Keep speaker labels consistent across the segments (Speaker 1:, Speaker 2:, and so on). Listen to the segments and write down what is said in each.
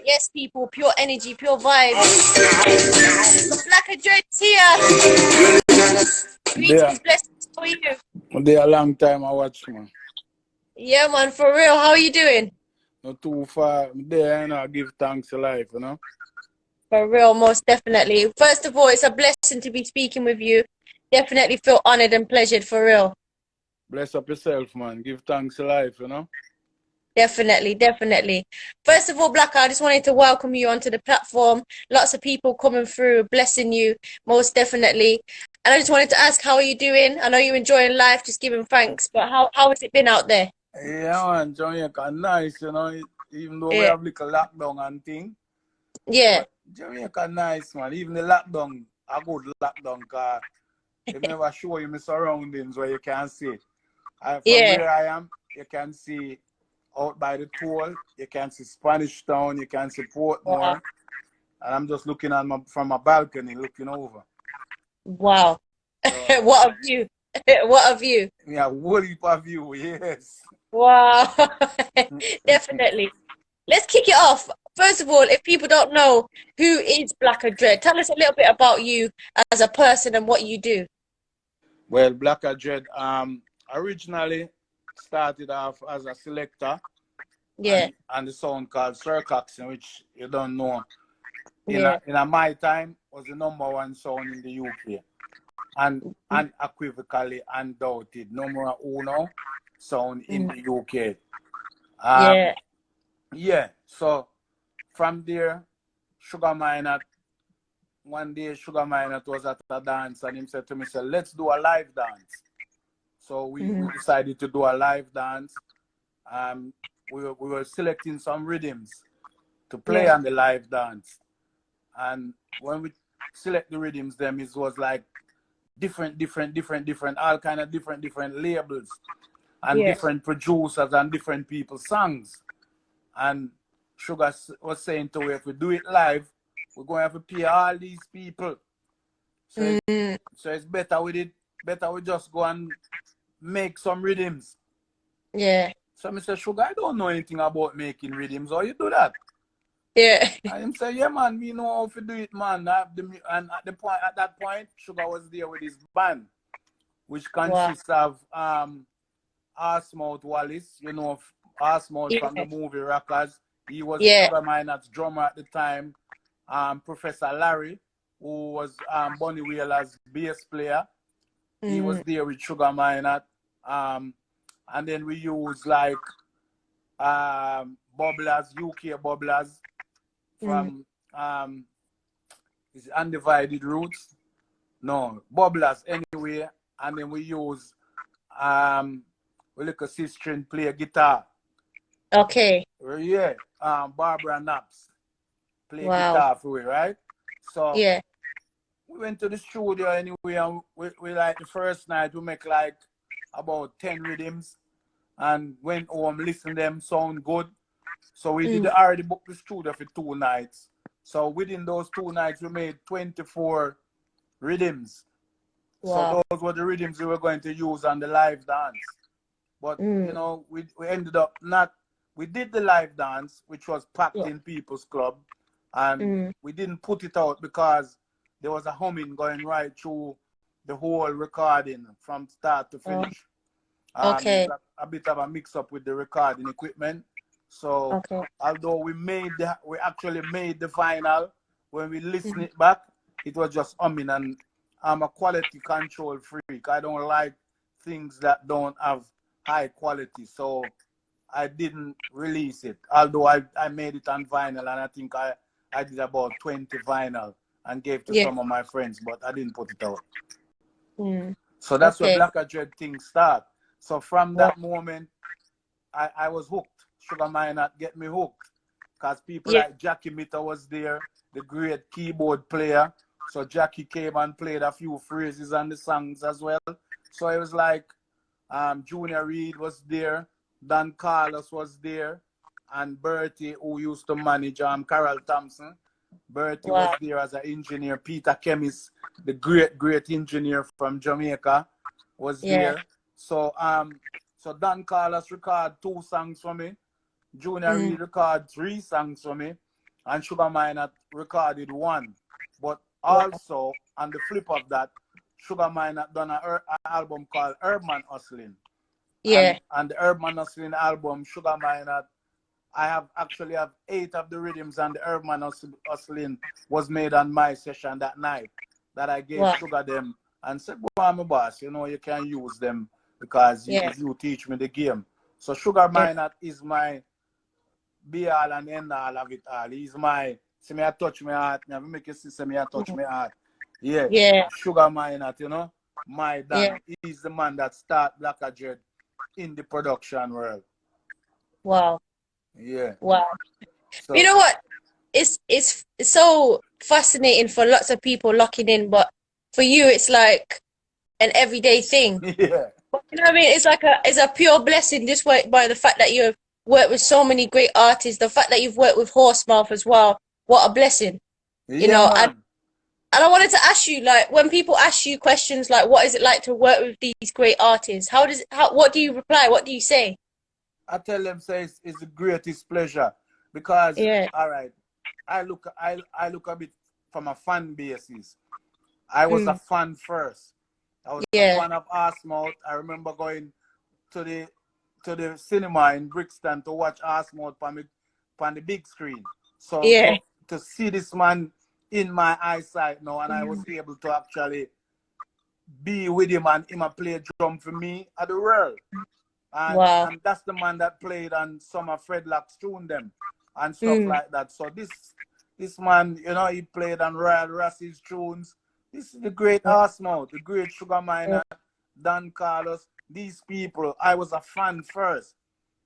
Speaker 1: Yes, people, pure energy, pure vibes. Black and Dread's here. Greetings, blessings for you.
Speaker 2: They a long time I watch, man.
Speaker 1: Yeah, man, for real. How are you doing?
Speaker 2: Not too far. There, you know, I give thanks to life, you know.
Speaker 1: For real, most definitely. First of all, it's a blessing to be speaking with you. Definitely feel honored and pleasured, for real.
Speaker 2: Bless up yourself, man. Give thanks to life, you know.
Speaker 1: Definitely, definitely. First of all, Black, I just wanted to welcome you onto the platform. Lots of people coming through, blessing you, most definitely. And I just wanted to ask, how are you doing? I know you're enjoying life, just giving thanks, but how has it been out there?
Speaker 2: Yeah, man, Jamaica nice, you know. Even though we
Speaker 1: Yeah.
Speaker 2: have little lockdown and thing.
Speaker 1: Yeah.
Speaker 2: But Jamaica nice, man. Even the lockdown, a good lockdown, because it never show you my surroundings where you can see. From where I am, you can see out by the toll, you can see Spanish Town, you can see Portmore,
Speaker 1: Wow.
Speaker 2: and I'm just looking at from my balcony, looking over.
Speaker 1: Wow. What a view. What a view.
Speaker 2: Yeah, what heap of view, yes.
Speaker 1: Wow. Definitely. Let's kick it off. First of all, if people don't know, who is Black and Dread? Tell us a little bit about you as a person and what you do.
Speaker 2: Well, Black and Dread originally started off as a selector.
Speaker 1: Yeah.
Speaker 2: And the sound called Sir Coxsone, which you don't know.
Speaker 1: Yeah.
Speaker 2: In my time was the #1 sound in the UK. And unequivocally undoubted #1 sound in the UK. Yeah. So from there, Sugar Minott, one day Sugar Minott was at a dance and he said to me, let's do a live dance. So we decided to do a live dance. We were selecting some rhythms to play on the live dance. And when we select the rhythms, it was like different, all kind of different labels and different producers and different people's songs. And Sugar was saying to me, if we do it live, we're going to have to pay all these people. So, so it's better we just go and make some rhythms.
Speaker 1: Yeah.
Speaker 2: So I said, Sugar, I don't know anything about making rhythms. How you do that?
Speaker 1: Yeah.
Speaker 2: And him say, yeah, man, we know how to do it, man. And at that point, Sugar was there with his band, which consists of Arsmouth Wallace, you know, Arsmouth from the movie Rockers. He was Sugar Minott's drummer at the time. Professor Larry, who was Bunny Wheeler's bass player, he was there with Sugar Minott. And then we use like bubblers, UK bubblers from is it Undivided Roots? No, bubblers anyway. And then we use we look a sister play guitar.
Speaker 1: Okay.
Speaker 2: Yeah. Barbara Knapps play guitar for it, right? So we went to the studio anyway, and we like the first night we make like about 10 rhythms and went home, listened them, sound good. So we did already book the studio for 2 nights. So within those 2 nights we made 24 rhythms. So those were the rhythms we were going to use on the live dance. But you know, we ended up we did the live dance, which was packed in People's Club, and we didn't put it out because there was a humming going right through the whole recording from start to finish. A bit of a mix up with the recording equipment. So although we actually made the vinyl, when we listen it back, it was just humming, and I'm a quality control freak. I don't like things that don't have high quality, so I didn't release it. Although I made it on vinyl, and I think I did about 20 vinyl and gave to some of my friends, but I didn't put it out. So that's where Black and Dread things start. So from that moment, I was hooked. Sugar Minott get me hooked, because people like Jackie Mitter was there, the great keyboard player. So Jackie came and played a few phrases on the songs as well. So it was like Junior Reid was there, Don Carlos was there, and Bertie, who used to manage Carol Thompson. Bertie was there as an engineer. Peter Chemist, the great engineer from Jamaica, was there. So so Don Carlos recorded 2 songs for me, Junior Reid recorded 3 songs for me, and Sugar Minott recorded 1. But also, on the flip of that, Sugar Minott done an album called Urban Hustling.
Speaker 1: Yeah.
Speaker 2: And the Urban Hustling album, Sugar Minott, I actually have 8 of the rhythms, and the Urban Hustling was made on my session that night that I gave Sugar them and said, "Go on, my boss, you know, you can use them because you teach me the game." So Sugar Minott is my be all and end all of it all. He's my, see me I touch my heart, me make you see me I touch my heart. Yeah. Sugar Minott, you know, my dad. He's the man that start Black Dread in the production world.
Speaker 1: Wow.
Speaker 2: Yeah.
Speaker 1: Wow.
Speaker 2: So,
Speaker 1: you know what? It's so fascinating for lots of people locking in, but for you it's like an everyday thing.
Speaker 2: Yeah.
Speaker 1: You know what I mean? It's like it's a pure blessing just by the fact that you've worked with so many great artists, the fact that you've worked with Horsemouth as well. What a blessing. You know,
Speaker 2: man.
Speaker 1: and I wanted to ask you, like, when people ask you questions like, what is it like to work with these great artists? What do you reply? What do you say?
Speaker 2: I tell them, say it's the greatest pleasure because, all right, I look a bit from a fan basis. I was a fan first. I was a fan of Horsemouth. I remember going to the cinema in Brixton to watch Horsemouth on the big screen. So to see this man in my eyesight now, and I was able to actually be with him and him play drum for me at the world. And that's the man that played on some of Fred Lock's tune them and stuff like that. So this man, you know, he played on Royal Rossi's tunes. This is the great Horsemouth, the great Sugar Minott, Don Carlos. These people, I was a fan first.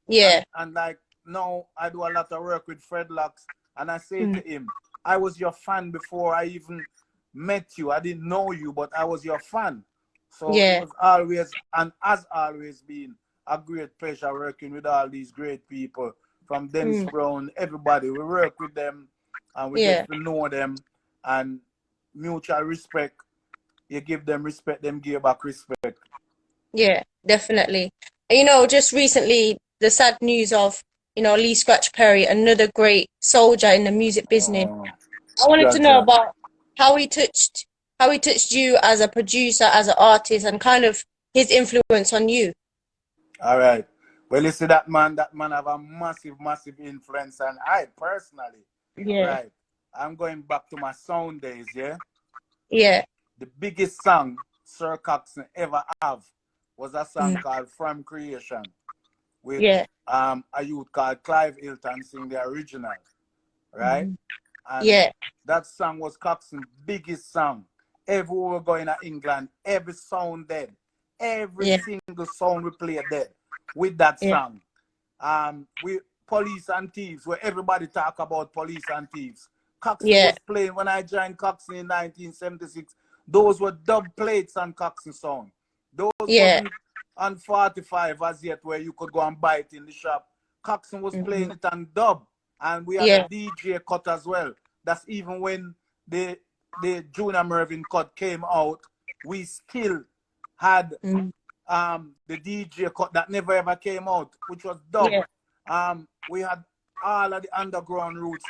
Speaker 1: Yeah.
Speaker 2: And like now I do a lot of work with Fred Locks, and I say to him, I was your fan before I even met you. I didn't know you, but I was your fan. So it was always and has always been a great pleasure working with all these great people from Dennis Brown, everybody. We work with them and we get to know them, and mutual respect. You give them respect, them give back respect.
Speaker 1: Yeah, definitely. You know, just recently, the sad news of, you know, Lee Scratch Perry, another great soldier in the music business. I wanted to know about how he touched you as a producer, as an artist, and kind of his influence on you.
Speaker 2: All right. Well, you see that man have a massive, massive influence, and I personally, right, I'm going back to my sound days,
Speaker 1: Yeah.
Speaker 2: The biggest song Sir Coxsone ever have was a song called From Creation with a youth called Clive Hilton sing the original, right? And that song was Coxsone's biggest song. Everywhere we going to England, every sound dead. Every single song we play dead with that song. We Police and Thieves, where everybody talk about police and thieves. Coxsone was playing when I joined Coxsone in 1976. Those were dub plates on Coxsone Sound. Those wasn't on 45 as yet where you could go and buy it in the shop. Coxsone was playing it on dub. And we had a DJ cut as well. That's even when the Junior Mervyn cut came out, we still had the DJ cut that never ever came out, which was dub. We had all of the underground roots.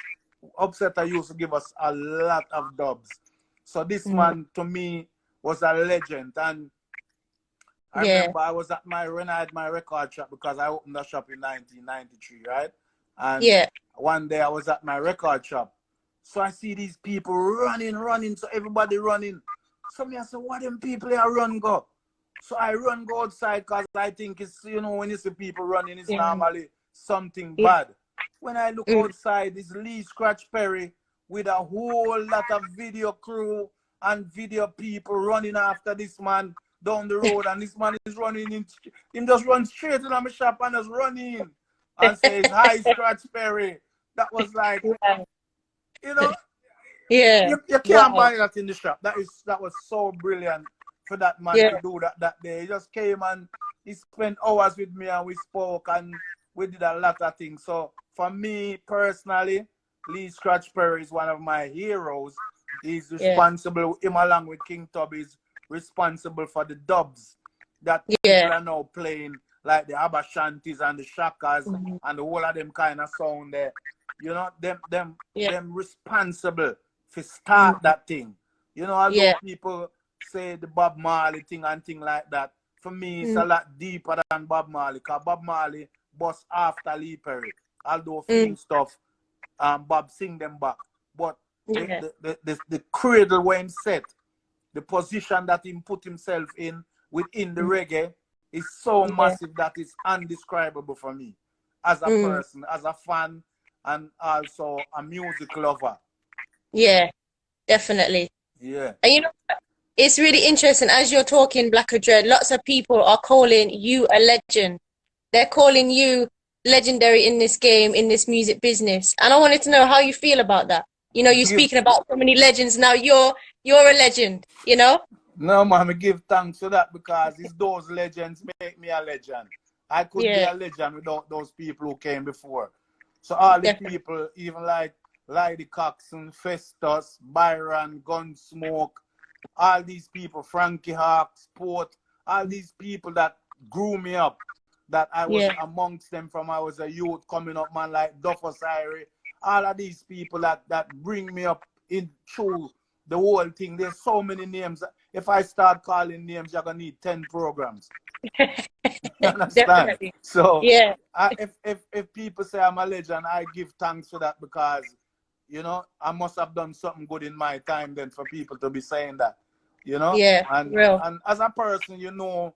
Speaker 2: Upsetter used to give us a lot of dubs. So this man, to me, was a legend. And I remember I was when I had my record shop, because I opened the shop in 1993, right? And one day I was at my record shop. So I see these people running. So everybody running. So me I said, what them people here run go? So I run go outside because I think it's, you know, when you see people running, it's normally something bad. When I look outside, it's Lee Scratch Perry with a whole lot of video crew and video people running after this man down the road. And this man is running in, him just run straight into my shop and just running and says, "Hi, Scratch Perry." That was like, you know, you can't buy that in the shop. That was so brilliant for that man to do that day. He just came and he spent hours with me and we spoke and we did a lot of things. So for me personally, Lee Scratch Perry is one of my heroes. He's responsible, him along with King Tubby, is responsible for the dubs that people are now playing, like the Abashantis and the Shakas and the whole of them kind of sound there. You know, them responsible to start that thing. You know, although people say the Bob Marley thing and thing like that, for me it's a lot deeper than Bob Marley, because Bob Marley bust after Lee Perry. Although film stuff, Bob sing them back. But the cradle where him set, the position that he put himself in within the reggae is so massive that it's undescribable for me as a person, as a fan, and also a music lover.
Speaker 1: Yeah, definitely.
Speaker 2: Yeah.
Speaker 1: And you know, it's really interesting as you're talking, Black Dread, lots of people are calling you a legend. They're calling you legendary in this game, in this music business. And I wanted to know how you feel about that. You know, you're speaking about so many legends now. You're a legend, you know?
Speaker 2: No, man, I give thanks for that, because it's those legends make me a legend. I couldn't be a legend without those people who came before. So all the people, even like Lady Coxsone, Festus, Byron, Gunsmoke, all these people, Frankie Hawk, Sport, all these people that grew me up, that I was amongst them from I was a youth coming up, man, like Duff Osiris, all of these people that bring me up in through the whole thing. There's so many names. If I start calling names, you're going to need 10 programs. You understand?
Speaker 1: Definitely.
Speaker 2: So if people say I'm a legend, I give thanks for that, because, you know, I must have done something good in my time then for people to be saying that, you know? And as a person, you know,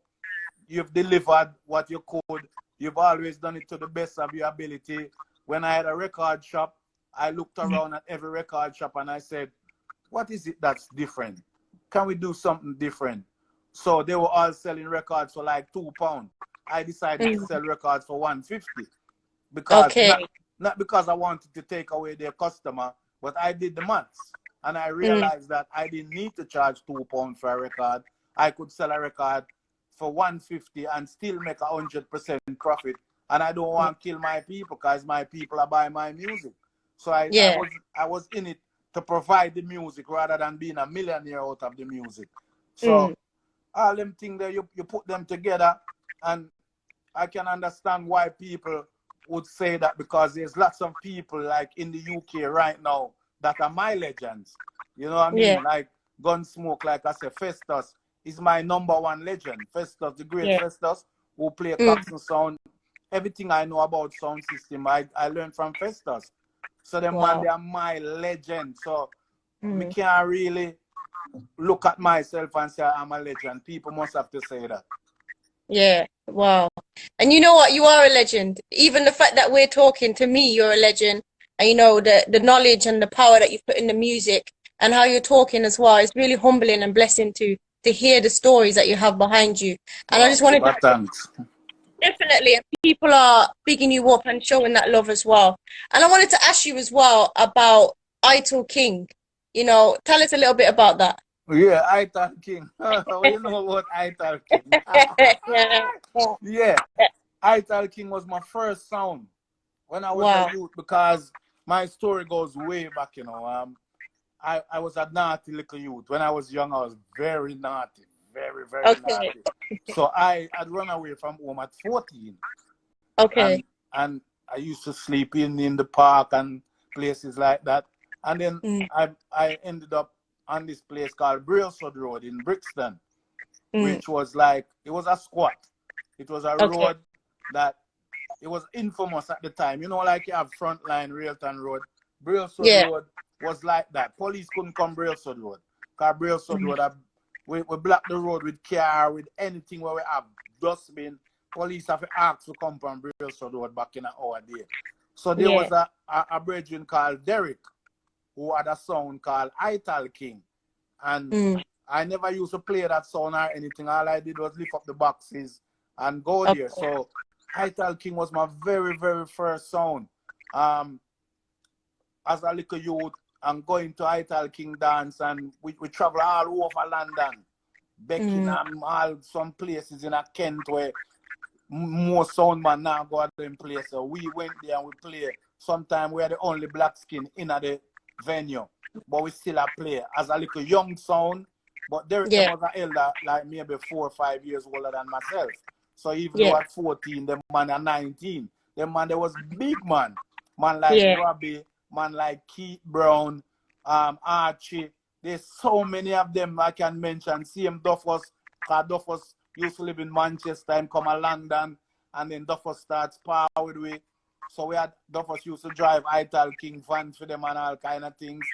Speaker 2: you've delivered what you could. You've always done it to the best of your ability. When I had a record shop, I looked around at every record shop and I said, what is it that's different? Can we do something different? So they were all selling records for like £2. I decided to sell records for $1.50, because not because I wanted to take away their customer, but I did the maths and I realized that I didn't need to charge £2 for a record. I could sell a record for $1.50 and still make 100% profit. And I don't want to kill my people, because my people are buying my music. So I was in it to provide the music rather than being a millionaire out of the music. So all them things there, you put them together, and I can understand why people would say that, because there's lots of people like in the UK right now that are my legends. You know what I mean? Like Gunsmoke, like I said, Festus is my #1 legend. Festus, the great Festus, who play Coxsone Sound. Everything I know about sound system, I learned from Festus. So them man, they are my legend. So me can't really look at myself and say I'm a legend. People must have to say that.
Speaker 1: Yeah, wow. And you know what? You are a legend. Even the fact that we're talking, to me, you're a legend. And you know, the knowledge and the power that you put in the music and how you're talking as well is really humbling and blessing to hear the stories that you have behind you. And I just wanted to...
Speaker 2: Thanks.
Speaker 1: Definitely. People are bigging you up and showing that love as well. And I wanted to ask you as well about Ital King. You know, tell us a little bit about that.
Speaker 2: Yeah, Ital King. You know about Ital King? Yeah. Ital King was my first sound when I was a youth, because my story goes way back, you know. I was a naughty little youth. When I was young, I was very naughty. Very, very naughty. So I had run away from home at 14.
Speaker 1: Okay.
Speaker 2: And I used to sleep in the park and places like that. And then I ended up on this place called Brailsford Road in Brixton, which was like, it was a squat. It was a road that, it was infamous at the time. You know, like you have Frontline, Railton Road. Brailsford Road was like that. Police couldn't come Brailsford Road, because Brailsford Road, we block the road with car, with anything where we have dustbin. Police have to ask to come from Brailsford Road back in our day. So there was a brethren called Derek, who had a sound called Ital King. And I never used to play that sound or anything. All I did was lift up the boxes and go there. So Ital King was my very, very first sound. As a little youth, and going to Ital King dance, and we travel all over London, Beckenham, some places in a Kent where more sound man now go out them places. So we went there and we played. Sometimes we are the only black skin in the venue, but we still play as a little young sound. But Derek was an elder, like maybe 4 or 5 years older than myself. So even though at 14, them man at 19, them man, there was big man. Man like Robbie, man like Keith Brown, Archie. There's so many of them I can mention. CM Duffus, because Duffus used to live in Manchester and come to London, and then Duffus starts power with we. So we had Duffus used to drive Ital King van for them and all kind of things.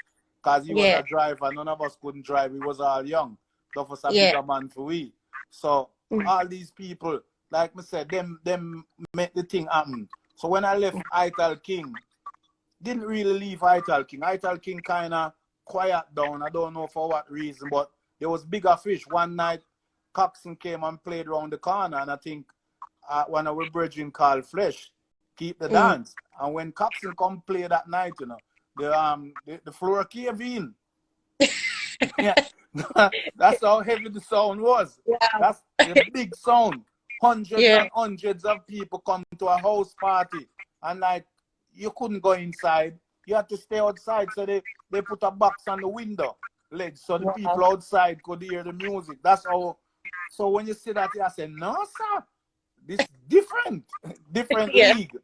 Speaker 2: Because he was a driver, none of us couldn't drive. We was all young. Duffus a bigger man for we. So all these people, like I said, them make the thing happen. So when I left Ital King, didn't really leave Ital King. Ital King kind of quiet down. I don't know for what reason, but there was bigger fish. One night, Coxsone came and played around the corner, and I think one of our brethren called Flesh keep the dance. And when Coxsone come play that night, you know, the floor cave in. Yeah. That's how heavy the sound was. That's the big sound. Hundreds and hundreds of people come to a house party, and like you couldn't go inside. You had to stay outside. So they put a box on the window ledge so the people outside could hear the music. That's how. So when you see that, I say, no, sir, this different, different league.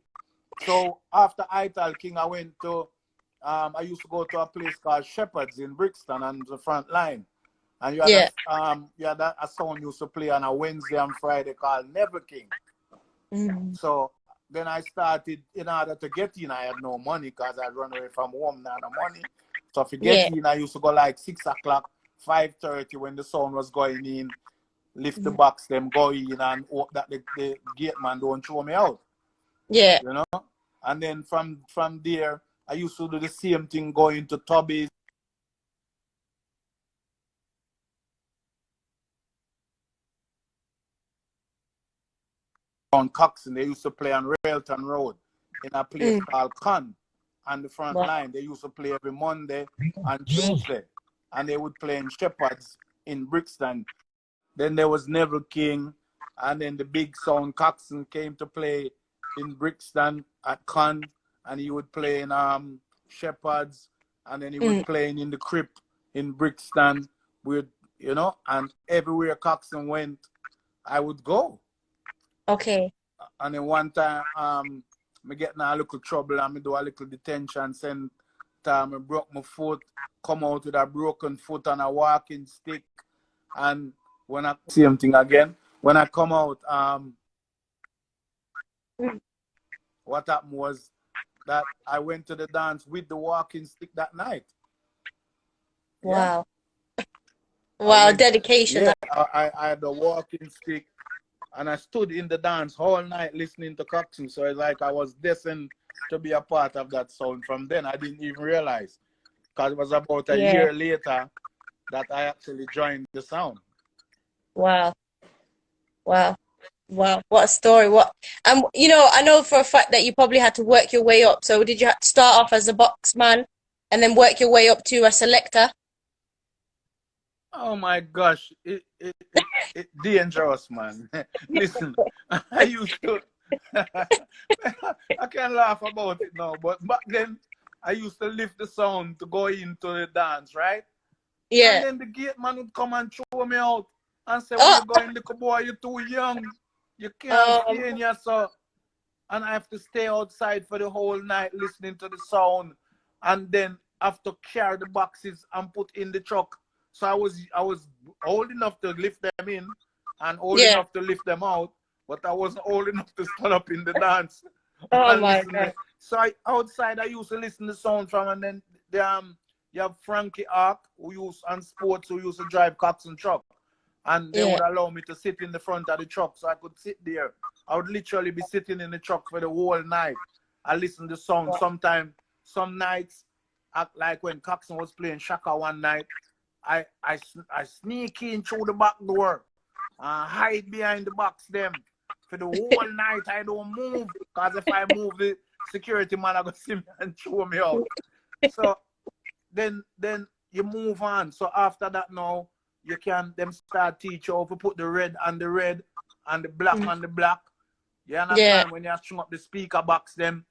Speaker 2: So after Ital King, I went to, I used to go to a place called Shepherd's in Brixton on the front line. And you had, a song used to play on a Wednesday and Friday called Never King. So then I started, in order to get in, I had no money because I run away from home, now no money. So to get in, I used to go like 6 o'clock, 5:30 when the sun was going in, lift the box, them go in and hope that the gate man don't throw me out. You know? And then from there, I used to do the same thing, going to Tubby's. On Coxsone, they used to play on Railton Road in a place called Con. On the front line, they used to play every Monday and Tuesday. And they would play in Shepherd's in Brixton. Then there was Neville King. And then the big sound Coxsone came to play in Brixton at Con. And he would play in Shepherd's. And then he would play in the Crypt in Brixton. With, you know, and everywhere Coxsone went, I would go.
Speaker 1: Okay.
Speaker 2: And then one time, me get in a little trouble and me do a little detention. Same time, I broke my foot, come out with a broken foot and a walking stick. And when I same thing again, when I come out, what happened was that I went to the dance with the walking stick that night.
Speaker 1: Wow. Wow, dedication.
Speaker 2: Yeah, I had the walking stick. And I stood in the dance all night listening to Coxsone. So it's like I was destined to be a part of that sound. From then, I didn't even realize. Because it was about a year later that I actually joined the sound.
Speaker 1: Wow. Wow. Wow. What a story. You know, I know for a fact that you probably had to work your way up. So did you have to start off as a boxman and then work your way up to a selector?
Speaker 2: Oh my gosh, it dangerous, man. Listen, I used to, I can laugh about it now, but back then I used to lift the sound to go into the dance, right? Yeah. And then the gate man would come and throw me out and say, "Where you going, little boy? You're too young. You can't stay in here, so." And I have to stay outside for the whole night listening to the sound, and then have to carry the boxes and put in the truck. So I was old enough to lift them in and old enough to lift them out, but I wasn't old enough to stand up in the dance.
Speaker 1: Oh my God.
Speaker 2: So outside I used to listen to sound from, and then you have Frankie Ark who used to drive Coxsone truck. And they would allow me to sit in the front of the truck so I could sit there. I would literally be sitting in the truck for the whole night. I listen to sound. Sometimes, some nights, like when Coxsone was playing Shaka one night, I sneak in through the back door and hide behind the box them. For the whole night, I don't move. Because if I move, the security man are going to see me and throw me out. So then you move on. So after that now, you can them start teach you how to put the red on the red and the black on the black. You understand? When you string up the speaker box, them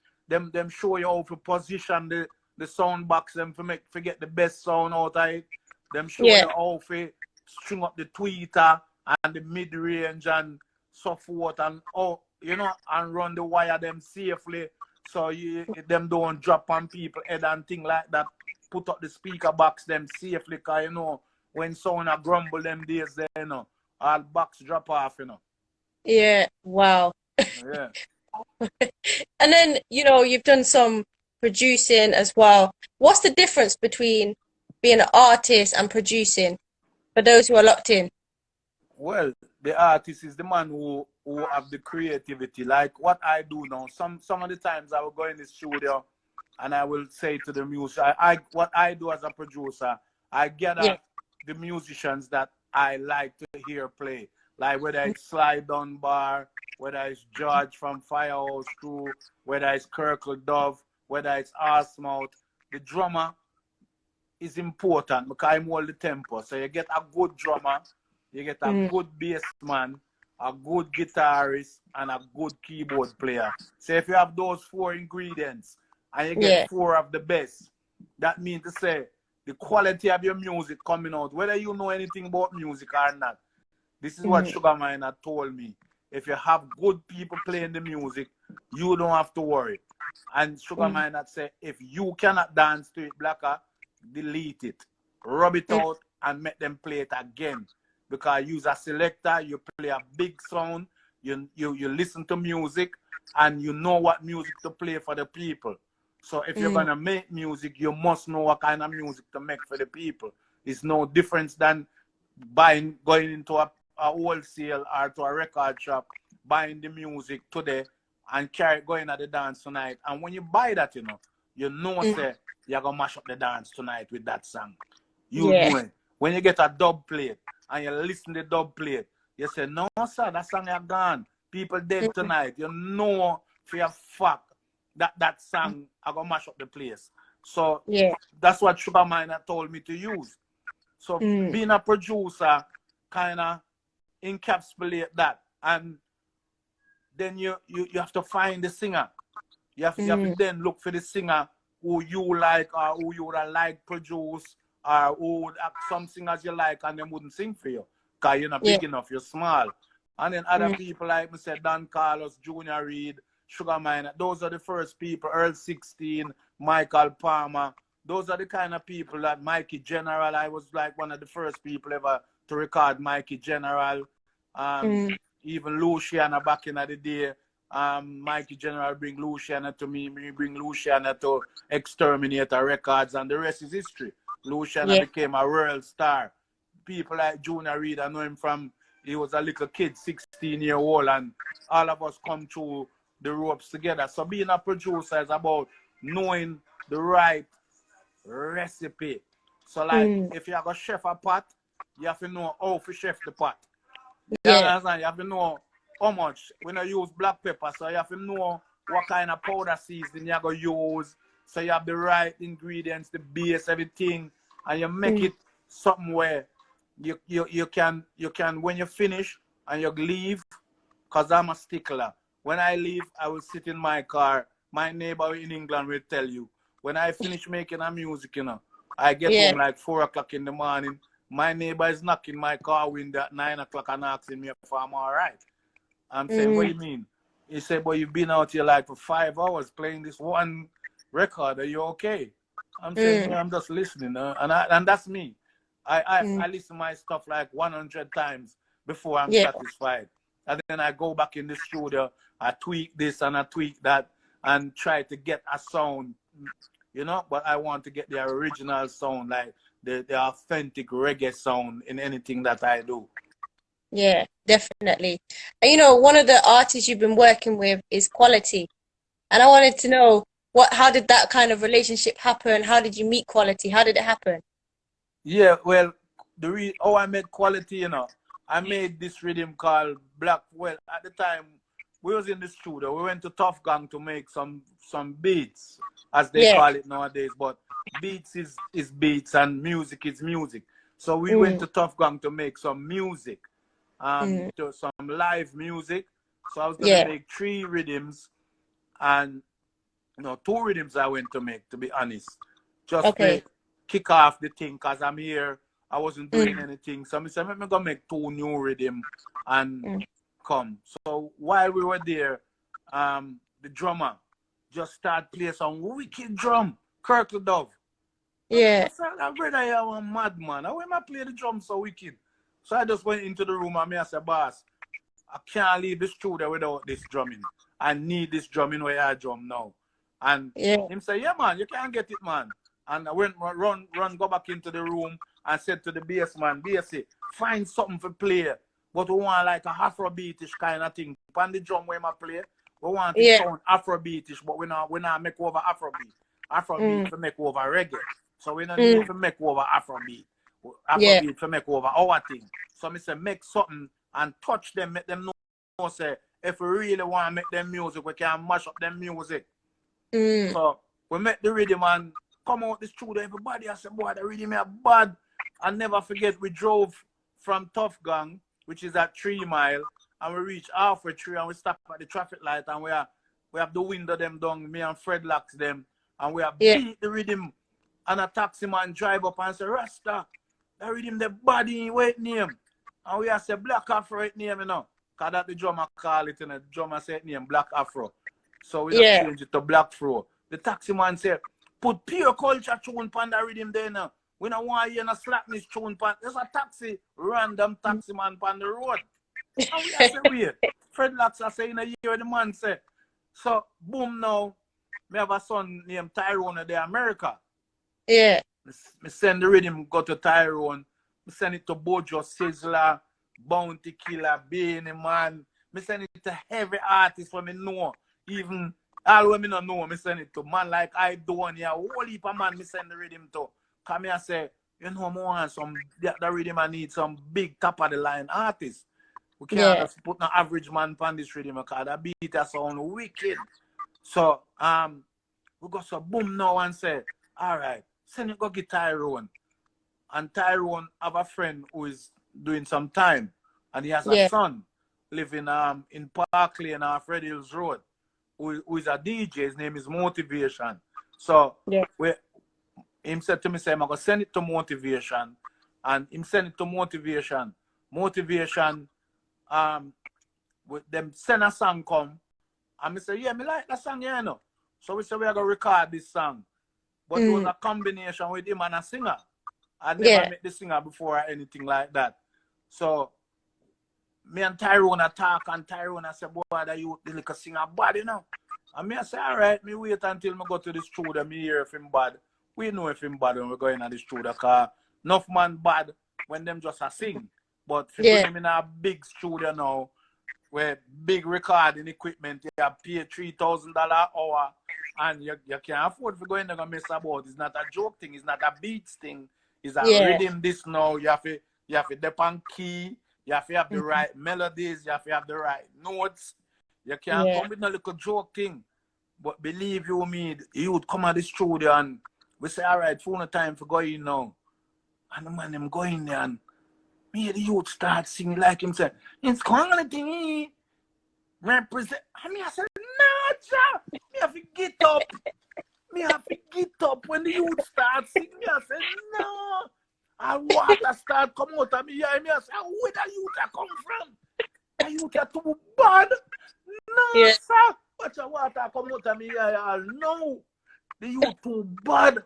Speaker 2: show you how to position the sound box them to get the best sound out of it. Them show you how to string up the tweeter and the mid-range and forth, and and run the wire them safely, so them don't drop on people head and thing like that. Put up the speaker box them safely, cause when someone a grumble them days, all box drop off,
Speaker 1: Yeah, wow.
Speaker 2: Yeah.
Speaker 1: And then, you've done some producing as well. What's the difference between being an artist and producing for those who are locked in?
Speaker 2: Well, the artist is the man who have the creativity. Like what I do now. Some of the times I will go in the studio and I will say to the music, what I do as a producer, I gather the musicians that I like to hear play. Like whether it's Sly Dunbar, whether it's George from Firehouse Crew, whether it's Kirkle Dove, whether it's Arsmouth. The drummer is important because I hold the tempo. So you get a good drummer, you get a good bass man, a good guitarist, and a good keyboard player. So if you have those 4 ingredients and you get 4 of the best, that means to say the quality of your music coming out, whether you know anything about music or not. This is what Sugar Miner told me. If you have good people playing the music, you don't have to worry. And Sugar Miner said, if you cannot dance to it, Blacker, delete it, rub it out, and make them play it again. Because you use a selector, you play a big sound, you listen to music, and you know what music to play for the people. So if you're gonna make music, you must know what kind of music to make for the people. It's no difference than going into a wholesale or to a record shop, buying the music today and going at the dance tonight. And when you buy that, say you're gonna mash up the dance tonight with that song. You know it. When you get a dub plate and you listen to the dub plate, you say, no, sir, that song is gone. People dead tonight. You know for your fact that song I gonna mash up the place. So that's what Sugar Miner told me to use. So being a producer kind of encapsulate that, and then you have to find the singer. You have to then look for the singer who you like or who you would like produce, or who would have some singers you like and them wouldn't sing for you because you're not big enough, you're small. And then other people like me said, Don Carlos, Junior Reid, Sugar Miner, those are the first people, Earl 16, Michael Palmer. Those are the kind of people that Mikey General, I was like one of the first people ever to record Mikey General. Even Luciana back in the day. Mikey General bring Luciana to me bring Luciana to Exterminator Records, and the rest is history. Luciana became a world star. People like Junior Reid, I know him from, he was a little kid, 16-year-old, and all of us come through the ropes together. So being a producer is about knowing the right recipe. So like if you have a chef a pot, you have to know how to chef the pot. You understand? You have to know how much. When you use black pepper, so you have to know what kind of powder seasoning you're going to use. So you have the right ingredients, the base, everything, and you make it something where you can when you finish and you leave, because I'm a stickler. When I leave, I will sit in my car. My neighbor in England will tell you, when I finish making a music, I get home like 4 o'clock in the morning. My neighbor is knocking my car window at 9 o'clock and asking me if I'm all right. I'm saying, what do you mean? He said, but you've been out here like for 5 hours playing this one record. Are you okay? I'm saying, yeah, I'm just listening. And that's me. I listen to my stuff like 100 times before I'm satisfied. And then I go back in the studio, I tweak this and I tweak that and try to get a sound, but I want to get the original sound, like the authentic reggae sound in anything that I do.
Speaker 1: Yeah, definitely. And one of the artists you've been working with is Quality. And I wanted to know how did that kind of relationship happen? How did you meet Quality? How did it happen?
Speaker 2: Yeah, well, how I met Quality, I made this rhythm called Black. Well, at the time, we was in the studio. We went to Tough Gang to make some beats, as they call it nowadays. But beats is beats and music is music. So we went to Tough Gang to make some music, to some live music. So I was going to make 3 rhythms, and 2 rhythms I went to make, to be honest. Just to kick off the thing, because I'm here. I wasn't doing anything. So I said, I'm going to make 2 new rhythms and come. So while we were there, the drummer just started playing some wicked drum, Kirk the Dove.
Speaker 1: Yeah.
Speaker 2: I read I am a madman. How am I play the drum so wicked? So I just went into the room and I said, boss, I can't leave the studio without this drumming. I need this drumming where I drum now. And him say, yeah, man, you can't get it, man. And I went, go back into the room and said to the bass man, bassy, find something for play. But we want like a Afrobeatish kind of thing. On the drum where I play, we want it sound Afrobeatish, but we not make over Afrobeat. Afrobeat to make over reggae. So we don't need to make over Afrobeat. Afrobeat to make over our thing. So I say, make something and touch them, make them know, say, if we really want to make them music, we can mash up them music. So we make the rhythm and come out the studio, everybody, I said, boy, the rhythm is bad. And never forget, we drove from Tough Gang, which is at 3 Mile, and we reached halfway through and we stopped at the traffic light and we have the window them down, me and Fred locks them, and we have beat the rhythm, and a taxi man drive up and say, Rasta, the rhythm the body wait name. And we have said Black Afro it name, you know. Because that the drummer call it, and the drummer said name Black Afro. So we just change it to Black Afro. The taxi man said, put pure culture tune pan the rhythm there now. We don't want to hear no slackness tune pan. There's a taxi, random taxi man pan the road. And we have said, wait. Fred Locks are saying a year the man said. So boom now, me have a son named Tyrone of the America.
Speaker 1: Yeah.
Speaker 2: Me send the rhythm go to Tyrone. Me send it to Bojo Sizzler, Bounty Killer, Beanie Man. Me send it to heavy artists for me know. Even all when me not know, me send it to man like I do on here. Whole heap of man me send the rhythm to. Come here and say, you know, more some the rhythm I need some big top of the line artists. We can't just put an average man on this rhythm because that beat that sound wicked. So we got so boom now and say, all right, send it go get Tyrone. And Tyrone have a friend who is doing some time, and he has a son living in Park Lane on Fred Hills Road, who is a DJ. His name is Motivation. So him said to me, say, I'm gonna send it to Motivation, and him send it to Motivation. Motivation, with them send a song come, and me say, yeah, me like that song, you know. So we say we are gonna record this song, but it was a combination with him and a singer. I never met the singer before or anything like that. So me and Tyrone talk, and Tyrone said, boy, that you the little singer bad, you know. And me I say, all right, me wait until me go to the studio, me hear if him bad. We know if him bad when we go in the studio, because enough man bad when them just a sing. But if you put him in a big studio now, where big recording equipment, you have pay $3,000 an hour, and you can't afford to go in there and mess about. It's not a joke thing, it's not a beats thing. It's a rhythm this now. You have to depend key, you have to have the right melodies, you have to have the right notes. You can't come with no little joke thing. But believe you me, you would come at the studio and we say, all right, phone time for going now. And the man them going there and me the youth start singing like him say, it's quality. Represent. And me I said, no, sir. Me have to get up. Me have to get up when the youth start singing. Me I said, no. And water start come out of me. Me I say, where the youth come from? The youth are too bad. No, sir. Watch the water come out of me. No. The youth too bad.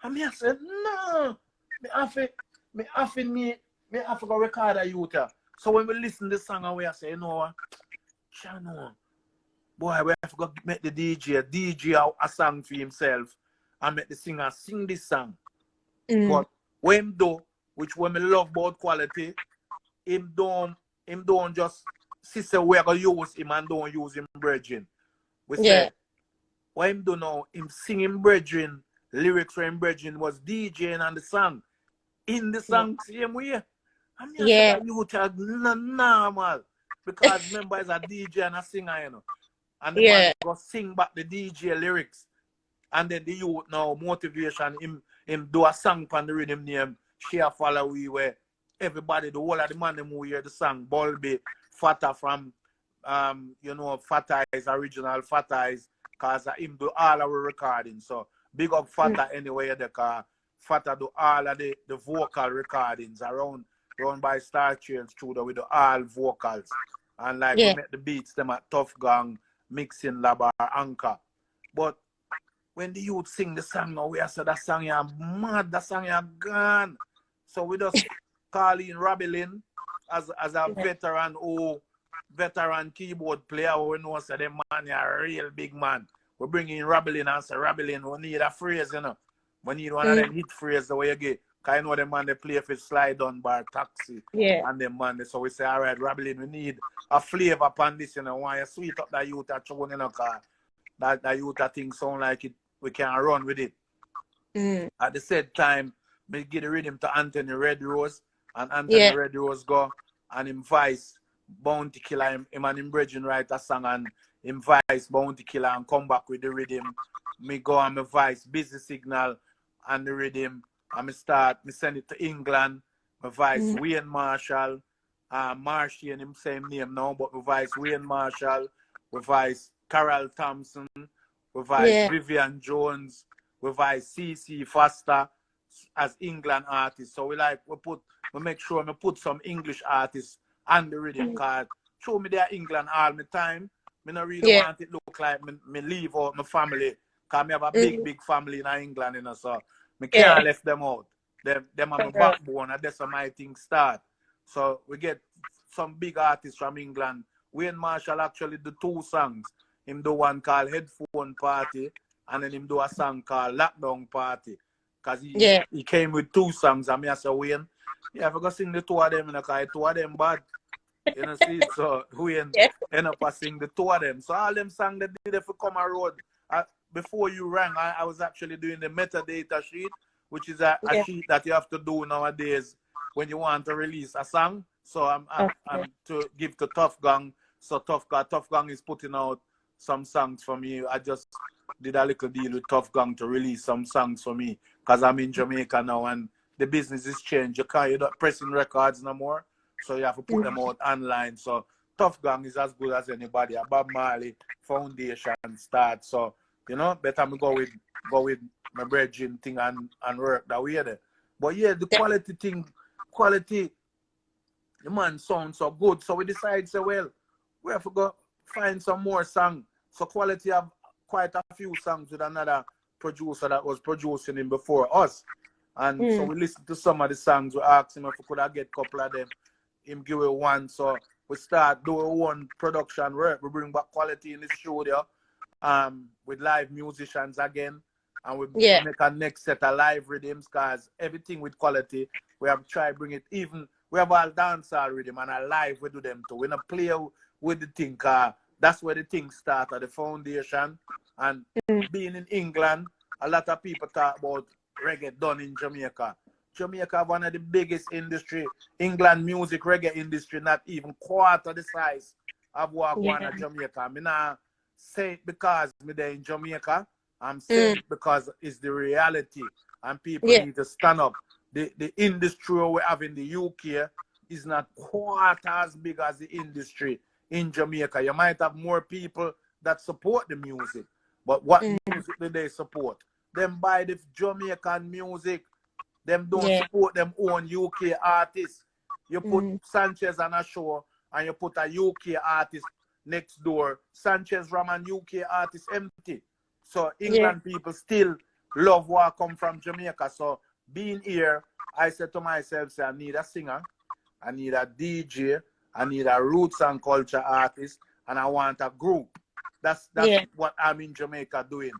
Speaker 2: And me I said, no. Me have to go record a youth. So when we listen to the song and we say, you know what? Channel. Boy, we have to go make the DJ a song for himself and make the singer sing this song. But when him do, which when me love about quality, him don't just say we're gonna use him and don't use him brethren. We say what him do now, him sing him brethren, lyrics for him brethren was DJing on the song. In the song same way. I mean, I said that you are normal. Because remember, as a DJ and a singer, you know. And the man go sing back the DJ lyrics. And then the youth now, Motivation, him do a song on the rhythm name, Share Follow We, where everybody, the whole of the man, them who hear the song, Bulby, Fata from, Fata is original Fata is, because him do all our recording. So, big up Fata anyway, the car. Fata do all of the vocal recordings around by Star Train Studio with the all vocals. And like we make the beats them at Tough Gang, Mixing Lab or Anchor. But when the youth sing the song now, we say that song you mad, that song you gone. So we just call in Rabelin as a veteran keyboard player. We know say the man is a real big man. We bring in Rabelin and say, Rabelin, we need a phrase, you know. We need one of them hit phrases the way you get. Because I know the man they play for Slide On Bar Taxi. And them man, so we say, all right, Rabelin, we need a flavor upon this, you know. Why you sweet up that youth at tune, you know, because that youth thing sound like it, we can run with it. At the same time, we give the rhythm to Anthony Red Rose, and Anthony Red Rose go and him vice Bounty Killer, him and him brethren write a song and him vice Bounty Killer and come back with the rhythm. Me go and me vice Busy Signal and the rhythm, and me send it to England. My vice Wayne Marshall, Marshy and him same name now, but my vice Wayne Marshall, my vice Carol Thompson, we vice Vivian Jones, we vice CC Foster as England artists. So we make sure we put some English artists on the rhythm card. Show me their England all the time. I don't really want it look like me leave out my family. Because I have a big family in England, you know, so I can't left them out. Them are my backbone, and that's how my thing start. So we get some big artists from England. Wayne Marshall actually do 2 songs. Him do one called Headphone Party, and then him do a song called Lockdown Party. Because he came with 2 songs, and I said, Wayne, I forgot to sing the 2 of them, because 2 of them bad. You know, see, so Wayne end up sing the 2 of them. So all them songs that did if we come a road. Before you rang, I was actually doing the metadata sheet, which is a sheet that you have to do nowadays when you want to release a song. So I'm to give to Tough Gang. So Tough Gang is putting out some songs for me. I just did a little deal with Tough Gang to release some songs for me because I'm in Jamaica now and the business is changed. You're not pressing records no more, so you have to put them out online. So Tough Gang is as good as anybody. A Bob Marley Foundation start. So you know, better me go with my brethren thing and work that way there. But yeah, the quality thing, the man sounds so good. So we decide, say, well, we have to go find some more songs. So Quality have quite a few songs with another producer that was producing him before us. And so we listened to some of the songs. We asked him if we could get a couple of them. Him give it one. So we start doing one production work. We bring back Quality in the studio with live musicians again. And we make a next set of live rhythms because everything with Quality, we have tried bring it even. We have all dancehall rhythm and a live we do them too. We don't play with the thing that's where the thing start at the foundation. And being in England, a lot of people talk about reggae done in Jamaica. Jamaica have one of the biggest industry. England music reggae industry not even quarter the size of what going on Jamaica. I'm not say it because me there in Jamaica. I'm saying it because it's the reality and people need to stand up. The industry we have in the UK is not quite as big as the industry in Jamaica. You might have more people that support the music, but what music do they support? Them buy the Jamaican music. Them don't support them own UK artists. You put Sanchez on a show and you put a UK artist next door. Sanchez Raman UK artist empty. So England people still love what come from Jamaica. So being here, I said to myself, say, I need a singer, I need a DJ, I need a roots and culture artist, and I want a group. That's what I'm in Jamaica doing.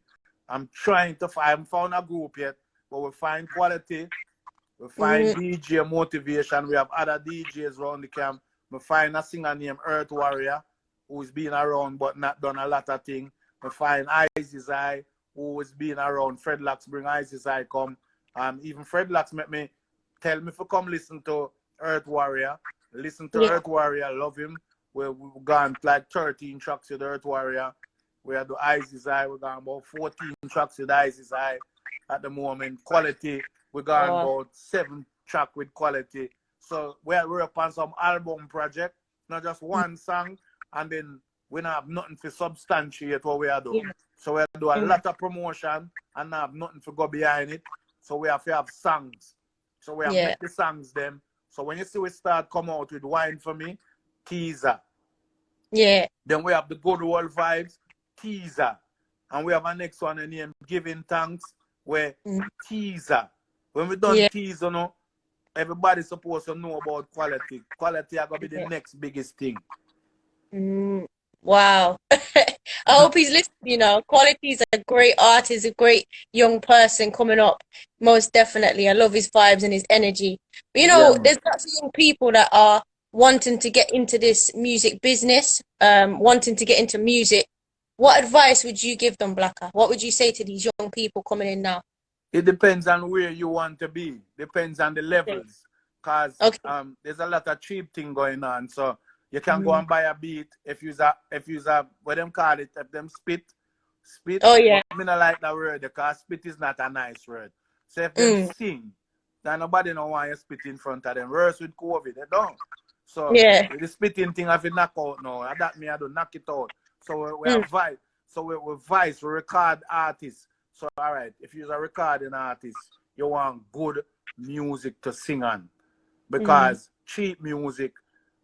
Speaker 2: I'm trying to find, I haven't found a group yet, but we find Quality, we find DJ Motivation, we have other DJs around the camp. We find a singer named Earth Warrior, who's been around but not done a lot of things. We find Isis Eye, who has been around. Fred Locks bring Isis Eye come. Even Fred Locks tell me to come listen to Earth Warrior. Listen to Earth Warrior, love him. We've gone like 13 tracks with Earth Warrior. We have the Isis Eye, we've gone about 14 tracks with Isis Eye at the moment. Quality, we've gone about 7 tracks with Quality. So we're up on some album project, not just one song, and then we don't have nothing to substantiate what we are doing. So we do a lot of promotion and not have nothing to go behind it. So we have to have songs. So we have to make the songs them. So when you see we start come out with Wine For Me, teaser.
Speaker 1: Yeah.
Speaker 2: Then we have the Good World Vibes, Teaser. And we have our next one named Giving Thanks, where Teaser. When we done Teaser, no, everybody's supposed to know about quality. Quality are going to be the next biggest thing.
Speaker 1: Wow. I hope he's listening, you know. Quality is a great artist, a great young person coming up. Most definitely. I love his vibes and his energy. But, you know, there's lots of young people that are wanting to get into this music business, wanting to get into music. What advice would you give them, Blacker? What would you say to these young people coming in now?
Speaker 2: It depends on where you want to be. Depends on the levels. Because there's a lot of cheap thing going on. So you can go and buy a beat if you's a what them call it, if them spit.
Speaker 1: Oh yeah.
Speaker 2: I mean, I like that word because spit is not a nice word. So if them sing, then nobody don't want you spit in front of them. Worse with COVID, they don't. So the spitting thing have to knock out now. That me I do knock it out. So we have vibe. So we vice, we record artists. So all right, if you're a recording artist, you want good music to sing on. Because cheap music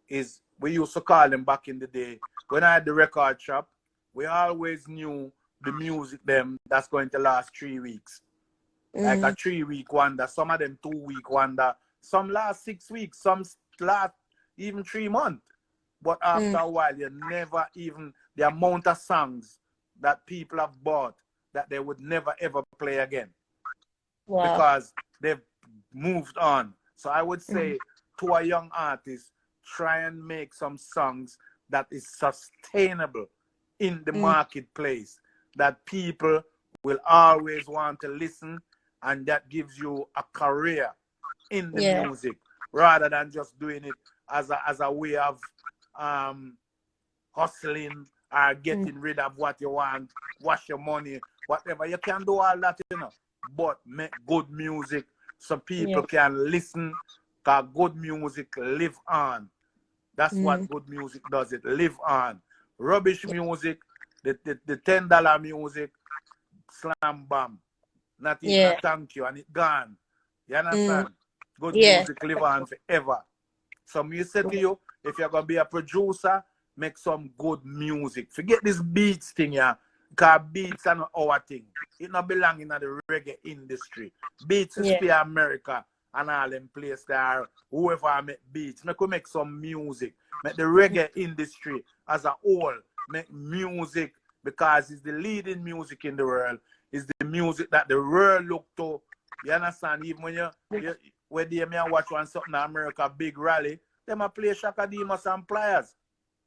Speaker 2: is, we used to call them back in the day. When I had the record shop, we always knew the music them that's going to last 3 weeks. Like a 3-week wonder, some of them 2-week wonder, some last 6 weeks, some last even 3 months. But after a while, you never even, the amount of songs that people have bought that they would never ever play again. Wow. Because they've moved on. So I would say to a young artist, try and make some songs that is sustainable in the marketplace, that people will always want to listen, and that gives you a career in the music, rather than just doing it as a way of hustling or getting rid of what you want, wash your money, whatever. You can do all that, you know, but make good music so people can listen, because good music live on. That's what good music does. It live on. Rubbish music, the $10 music, slam bam. Not even a thank you, and it gone. You understand? Good music live on forever. So me say to you, if you're going to be a producer, make some good music. Forget this beats thing, yeah. Because beats are not our thing. It not belong in the reggae industry. Beats is for America and all them places there. Whoever make beats, make some music. Make the reggae industry as a whole make music, because it's the leading music in the world. It's the music that the world look to. You understand? Even when they may watch one something in America, big rally, they might play Shaka Demus and Pliers.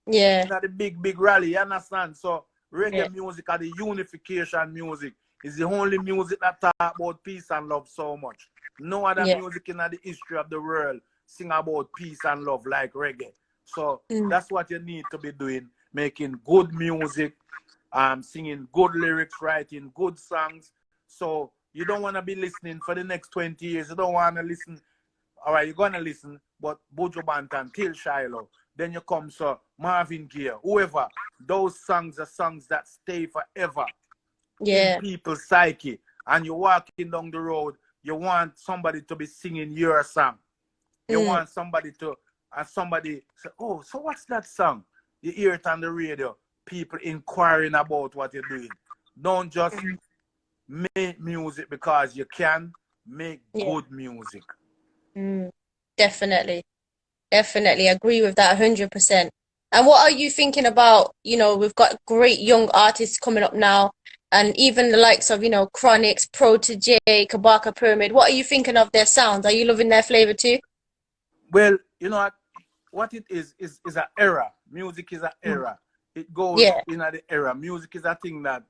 Speaker 1: Yeah.
Speaker 2: It's not the big rally, you understand? So reggae music are the unification music. It's the only music that talk about peace and love so much. No other music in the history of the world sing about peace and love like reggae. So that's what you need to be doing, making good music, singing good lyrics, writing good songs. So you don't want to be listening for the next 20 years. You don't want to listen. All right, you're going to listen, but Buju Banton, Till Shiloh, then you come, so Marvin Gaye, whoever. Those songs are songs that stay forever in people's psyche. And you're walking down the road, you want somebody to be singing your song. You want somebody to, and somebody say, oh, so what's that song? You hear it on the radio. People inquiring about what you're doing. Don't just make music because you can. Make good music.
Speaker 1: Definitely. Definitely agree with that 100%. And what are you thinking about? You know, we've got great young artists coming up now, and even the likes of, you know, Chronix, Protege, Kabaka Pyramid. What are you thinking of their sounds? Are you loving their flavor too?
Speaker 2: Well, you know what it is an era. Music is an era. It goes in the era. Music is a thing that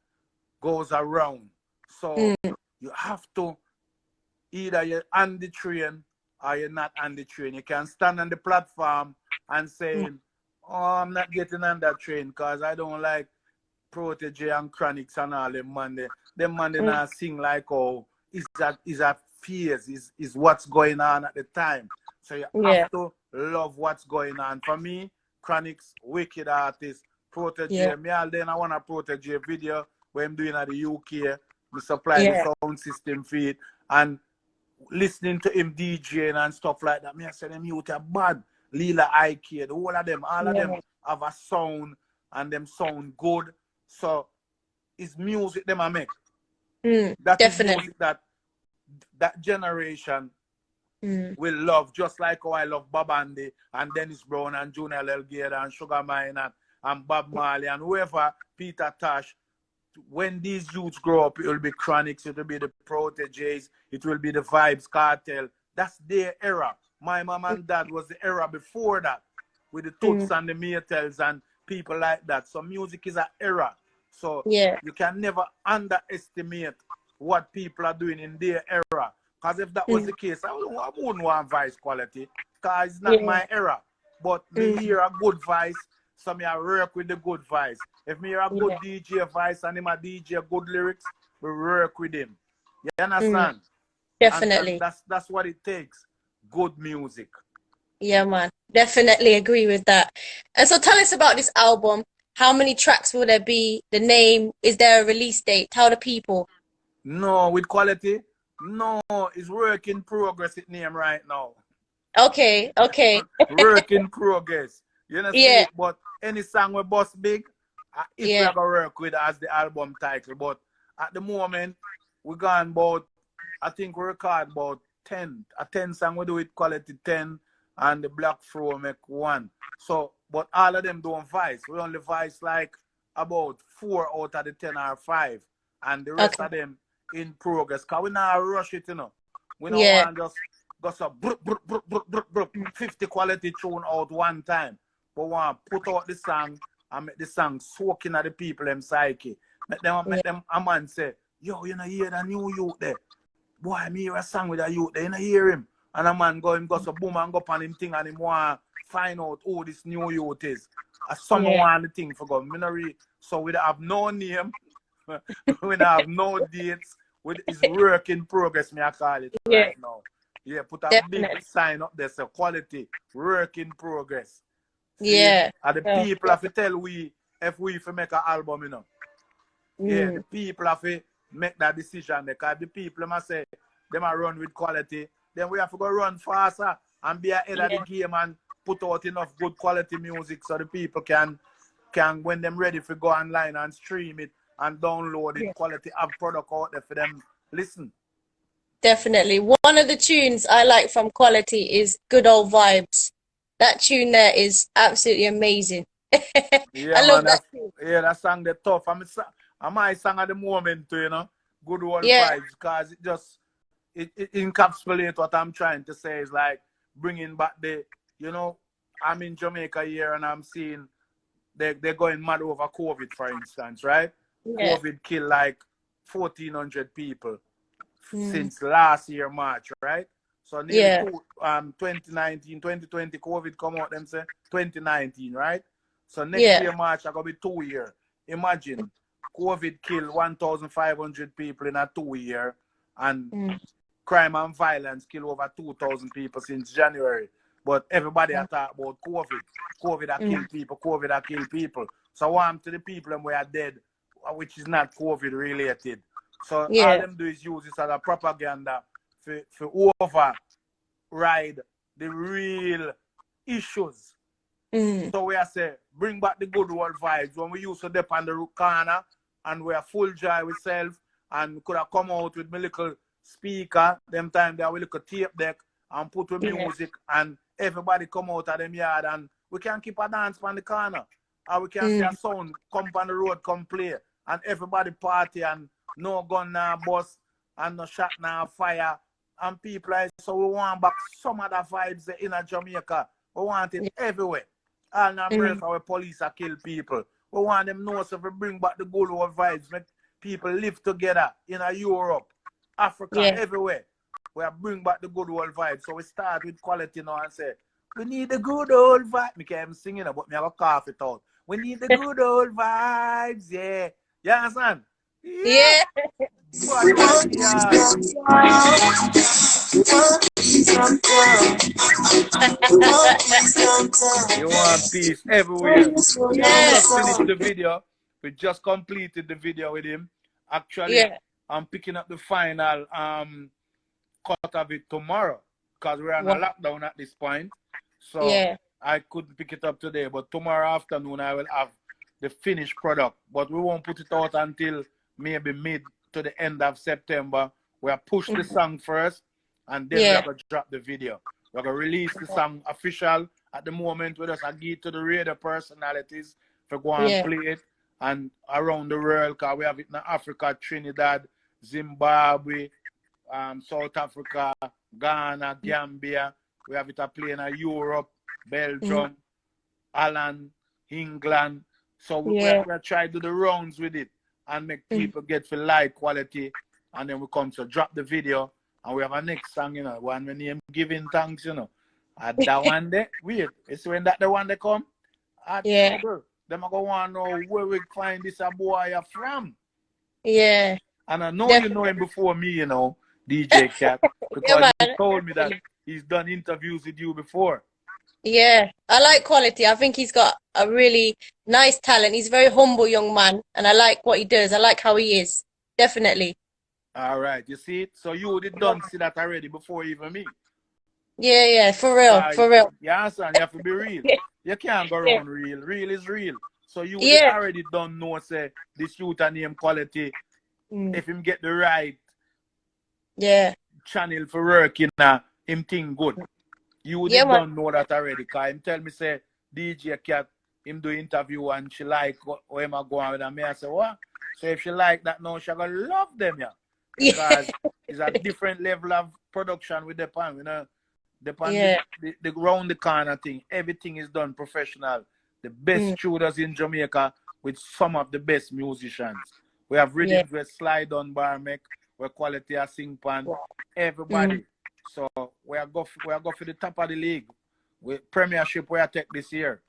Speaker 2: goes around. So you have to, either you're on the train or you're not on the train. You can stand on the platform and saying, oh, I'm not getting on that train because I don't like Protege and Chronix and all them man. Them man they not sing like, oh, is a phase, is what's going on at the time. So you have to love what's going on. For me, Chronix, wicked artist, Protege. Me all then I want a Protege video where I'm doing at the UK. We supply the sound system feed, and listening to him DJing and stuff like that. Me I say them youth are bad. Lila IK, the whole of them, all of them. have a sound and them sound good. So it's music them I make. That is music that generation will love, just like how I love Bob Andy and Dennis Brown and Junior Elgade and Sugar Mine and Bob Marley and whoever, Peter Tosh. When these youths grow up, it will be Chronics, it will be the Proteges, it will be the Vibes Cartel. That's their era. My mom and dad was the era before that, with the Toots and the Maytals and people like that. So music is an era. So you can never underestimate what people are doing in their era. Because if that was the case, I wouldn't want voice quality, because it's not my era. But me hear a good voice, so me I work with the good voice. If me hear a good DJ voice and him a DJ good lyrics, we work with him. You understand?
Speaker 1: Definitely.
Speaker 2: And that's what it takes. Good music.
Speaker 1: Yeah, man. Definitely agree with that. And so tell us about this album. How many tracks will there be? The name? Is there a release date? Tell the people.
Speaker 2: No, with quality? No, it's work in progress it name right now.
Speaker 1: Okay.
Speaker 2: Work in progress. You know, see it, but any song we bust big, if we are going to work with as the album title. But at the moment, we gone about, I think we record about 10. A 10 song we do with quality 10, and the Black Fro make 1. So, but all of them don't voice. We only voice like about 4 out of the 10 or 5. And the rest of them in progress. Because we not rush it, you know. We don't want just go so 50 quality tune out one time. But we want to put out the song and make the song soaking at the people them psyche. Make them a man say, yo, you know hear the new youth there. Boy, me hear a song with a youth there, you know hear him. And a man go so boom and go up on him thing and him want to find out who this new youth is. Someone want the thing for go. So we don't have no name. We don't have no dates. It's work in progress, me I call it right now. Yeah, put a big sign up there, so quality, work in progress. See? And the people have to tell we if we make an album, you know. Yeah, the people have to make that decision because the people must say they might run with quality. Then we have to go run faster and be ahead of the game and put out enough good quality music so the people can when them ready to go online and stream it and download it, quality of product out there for them listen.
Speaker 1: Definitely. One of the tunes I like from Quality is Good Old Vibes. That tune there is absolutely amazing. I love that tune.
Speaker 2: Yeah, that song the tough. I'm my song at the moment too, you know. Good Old Vibes, because it encapsulates what I'm trying to say. Is like bringing back the, you know, I'm in Jamaica here and I'm seeing they're going mad over COVID, for instance, right? COVID killed like 1,400 people since last year, March, right? So nearly 2019, 2020, COVID come out, them say 2019, right? So next year, March, are going to be 2 years. Imagine, COVID killed 1,500 people in a 2 year, and crime and violence killed over 2,000 people since January. But everybody talk about COVID. COVID that kill people, COVID that kill people. So I want to the people who are dead, which is not COVID related. So all them do is use this as a propaganda for override the real issues. So we are say, bring back the good old vibes. When we used to dip on the corner and we are full joy with self and could have come out with my little speaker, them time there with a little tape deck and put with music and everybody come out of them yard and we can keep a dance on the corner. Or we can see a sound come on the road, come play and everybody party and no gun, no bus, and no shot, no fire. And people like, so we want back some of the vibes in Jamaica. We want it everywhere. All in America where police are kill people. We want them know so we bring back the good old vibes, make people live together in Europe, Africa, everywhere. We bring back the good old vibes. So we start with quality now and say, we need the good old vibes. I can't even sing it, but me have a cough it out. We need the good old vibes, You understand?
Speaker 1: Yeah.
Speaker 2: We want you want peace everywhere. We just finished the video. We just completed the video with him. Actually, I'm picking up the final cut of it tomorrow because we're on a lockdown at this point. So I couldn't pick it up today, but tomorrow afternoon I will have the finished product. But we won't put it out until maybe mid to the end of September. We'll push the song first, and then we're going to drop the video. We're going to release the song official. At the moment, we just give to the radio personalities for go and play it. And around the world, because we have it in Africa, Trinidad, Zimbabwe, South Africa, Ghana, Gambia. We have it playing in Europe, Belgium, Holland, England. So we're trying to do the rounds with it and make people get for like quality. And then we come to drop the video. And we have a next song, you know, one when name Giving Thanks, you know. And that one there, weird. It's when that the one they come. Them are going to know where we find this boy from.
Speaker 1: Yeah.
Speaker 2: And I know you know him before me, you know, DJ Kat, because he told me that he's done interviews with you before.
Speaker 1: Yeah, I like quality. I think he's got a really nice talent. He's a very humble young man, and I like what he does. I like how he is. Definitely.
Speaker 2: All right, you see it? So you did done see that already before even me.
Speaker 1: Yeah, for real, for real.
Speaker 2: You understand? You have to be real. You can't go around real. Real is real. So you already don't know, say, this youth and name quality. If him get the right channel for working, him think good. You don't know that already. Because him tell me, say, DJ Kat, him do interview and she like what him go on with and me. I say, what? So if she like that now, she gonna love them, Because it's a different level of production with the pan, you know. The round the corner thing, everything is done professional. The best studios in Jamaica with some of the best musicians. We have rhythms where slide on bar make, where quality are sing pan, everybody. So we are go for the top of the league. With Premiership we are take this year.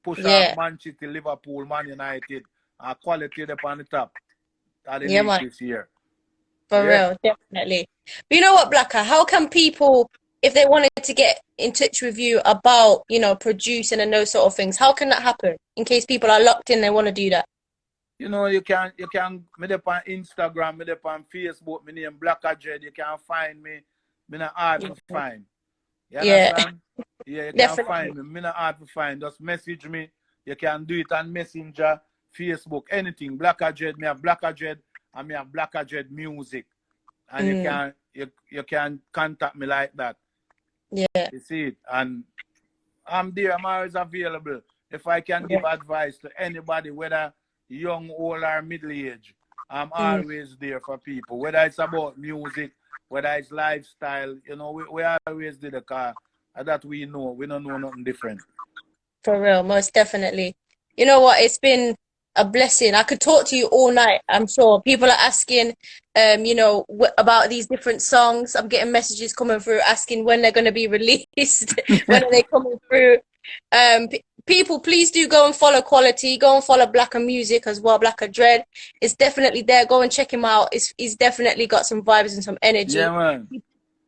Speaker 2: Push out Manchester, Liverpool, Man United, quality on the top of the league this year.
Speaker 1: For real, definitely. But you know what, Blacker? How can people, if they wanted to get in touch with you about, you know, producing and those sort of things, how can that happen? In case people are locked in, they want to do that.
Speaker 2: You know, you can me up on Instagram, me up on Facebook, my name Blacker Dread. You can find me. Me not hard to find. You understand? Yeah, you can find me. Me not hard to find. Just message me. You can do it on Messenger, Facebook, anything. Blacker Dread, me have Blacker Dread, and me have Blacker Dread Music. And you can contact me like that.
Speaker 1: Yeah.
Speaker 2: You see it? And I'm there, I'm always available. If I can give advice to anybody, whether young, old, or middle age, I'm always there for people. Whether it's about music, whether it's lifestyle, you know, we always do the car. That we know. We don't know nothing different.
Speaker 1: For real, most definitely. You know what? It's been a blessing. I could talk to you all night, I'm sure. People are asking, you know, about these different songs. I'm getting messages coming through asking when they're going to be released, when are they coming through. People, please do go and follow Quality. Go and follow Blacker Music as well, Blacker Dread. It's definitely there. Go and check him out. He's definitely got some vibes and some energy.
Speaker 2: Yeah, man.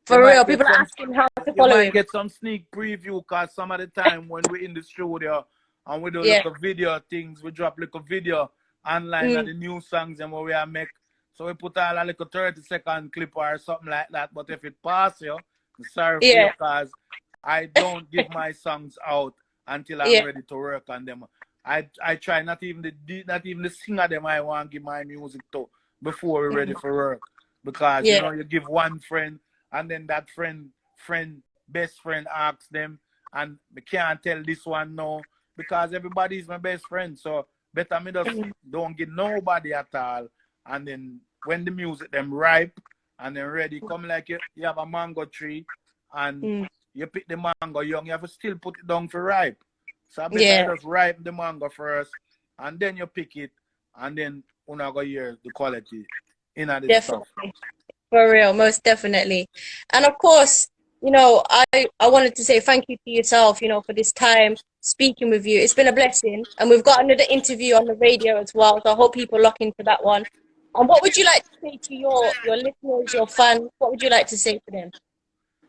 Speaker 1: For real, people are asking how to follow him.
Speaker 2: You might get some sneak preview because some of the time when we're in the studio and we do little video things, we drop little video online of the new songs and what we are make. So we put all a little 30-second clip or something like that. But if it passes you, I'm sorry for you because I don't give my songs out until I'm ready to work on them. I try not even the singer them I want to give my music to before we're ready for work. Because you know you give one friend and then that best friend asks them and we can't tell this one no because everybody's my best friend. So better me just don't give nobody at all. And then when the music them ripe and then ready, come like you have a mango tree and you pick the mango young, you have to still put it down for ripe. So I better just ripe the mango first and then you pick it and then you're not going to hear the quality in this stuff.
Speaker 1: For real, most definitely. And of course, you know, I wanted to say thank you to yourself, you know, for this time speaking with you. It's been a blessing. And we've got another interview on the radio as well. So I hope people lock into that one. And what would you like to say to your listeners, your fans? What would you like to say to them?